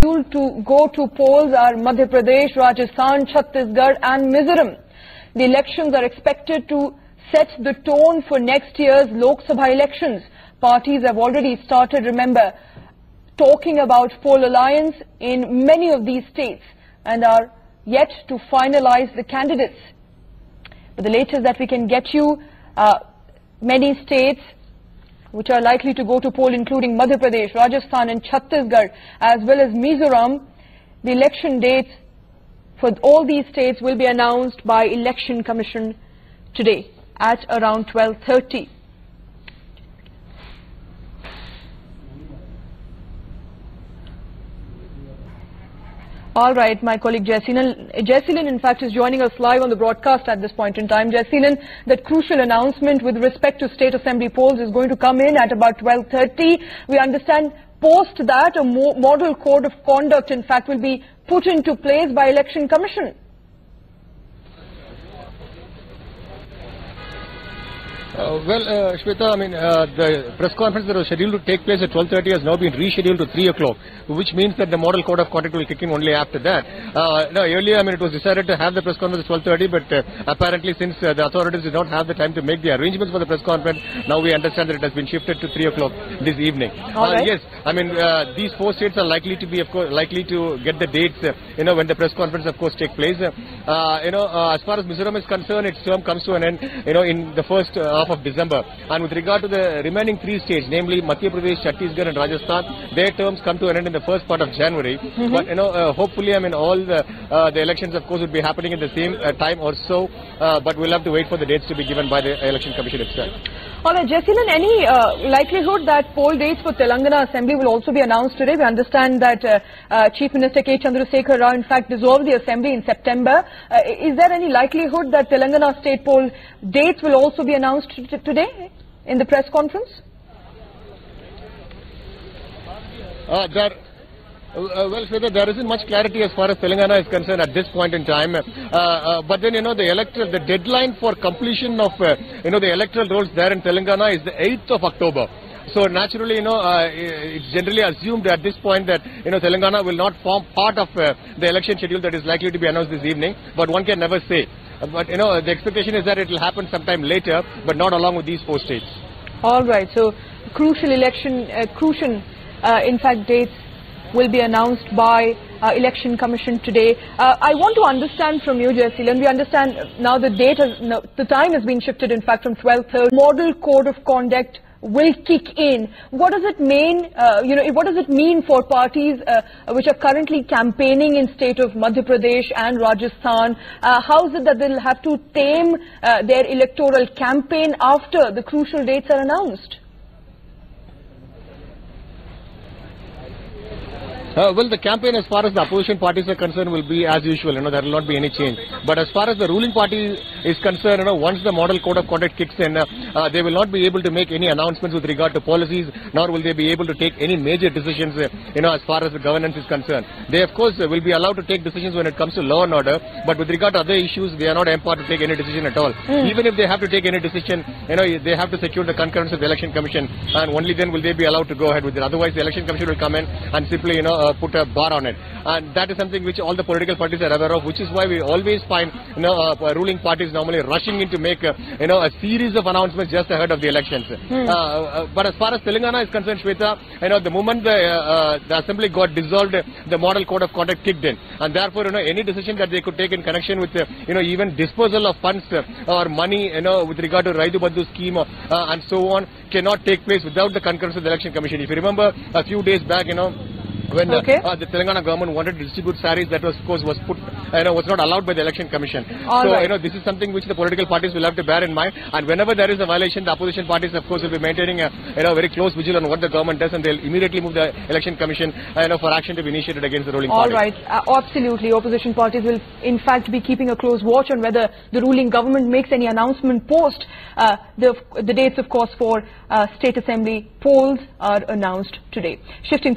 To go to polls are Madhya Pradesh, Rajasthan, Chhattisgarh and Mizoram. The elections are expected to set the tone for next year's Lok Sabha elections. Parties have already started, remember, talking about poll alliance in many of these states and are yet to finalize the candidates. But the latest that we can get you, many states which are likely to go to poll, including Madhya Pradesh, Rajasthan and Chhattisgarh, as well as Mizoram. The election dates for all these states will be announced by Election Commission today at around 12:30. All right, my colleague Jaiseelan, in fact, is joining us live on the broadcast at this point in time. Jaiseelan, that crucial announcement with respect to state assembly polls is going to come in at about 12:30. We understand post that a model code of conduct, in fact, will be put into place by Election Commission. Shweta, the press conference that was scheduled to take place at 12:30 has now been rescheduled to 3 o'clock, which means that the model code of conduct will kick in only after that. Earlier, it was decided to have the press conference at 12:30, but apparently since the authorities did not have the time to make the arrangements for the press conference, now we understand that it has been shifted to 3 o'clock this evening. Yes, these four states are likely to be, of course, likely to get the dates, when the press conference, of course, take place. As far as Mizoram is concerned, its term comes to an end, in the first half of December. And with regard to the remaining three states, namely Madhya Pradesh, Chhattisgarh and Rajasthan, their terms come to an end in the first part of January. But hopefully, all the elections, of course, would be happening at the same time or so. But we'll have to wait for the dates to be given by the Election Commission itself. All right, Jaiseelan, any likelihood that poll dates for Telangana Assembly will also be announced today? We understand that Chief Minister K. Chandrasekhar Rao, in fact, dissolved the Assembly in September. Is there any likelihood that Telangana state poll dates will also be announced today in the press conference? Shweta, there isn't much clarity as far as Telangana is concerned at this point in time. But then, the deadline for completion of, the electoral rolls there in Telangana is the 8th of October. So naturally, it's generally assumed at this point that, Telangana will not form part of the election schedule that is likely to be announced this evening. But one can never say. But, the expectation is that it will happen sometime later, but not along with these four states. All right. So crucial election, in fact, dates will be announced by Election Commission today. I want to understand from you, Jaiseelan. We understand now the time has been shifted, in fact, from 12:30. Model code of conduct will kick in. What does it mean? What does it mean for parties which are currently campaigning in state of Madhya Pradesh and Rajasthan? How is it that they'll have to tame their electoral campaign after the crucial dates are announced? The campaign as far as the opposition parties are concerned will be as usual, there will not be any change. But as far as the ruling party is concerned, once the model code of conduct kicks in, they will not be able to make any announcements with regard to policies, nor will they be able to take any major decisions, as far as the governance is concerned. They, of course, will be allowed to take decisions when it comes to law and order, but with regard to other issues, they are not empowered to take any decision at all. Even if they have to take any decision, they have to secure the concurrence of the Election Commission, and only then will they be allowed to go ahead with it. Otherwise, the Election Commission will come in and simply, put a bar on it. And that is something which all the political parties are aware of, which is why we always find, ruling parties normally rushing in to make, a series of announcements just ahead of the elections. But as far as Telangana is concerned, Shweta, the moment the Assembly got dissolved, the model code of conduct kicked in. And therefore, any decision that they could take in connection with, even disposal of funds or money, with regard to Raitu Bandhu scheme and so on, cannot take place without the concurrence of the Election Commission. If you remember, a few days back, when the Telangana government wanted to distribute saris, that was, of course, was not allowed by the Election Commission. This is something which the political parties will have to bear in mind. And whenever there is a violation, the opposition parties, of course, will be maintaining a very close vigil on what the government does, and they'll immediately move the Election Commission, for action to be initiated against the ruling party. All right, absolutely. Opposition parties will, in fact, be keeping a close watch on whether the ruling government makes any announcement post. The dates, of course, for state assembly polls are announced today. Shifting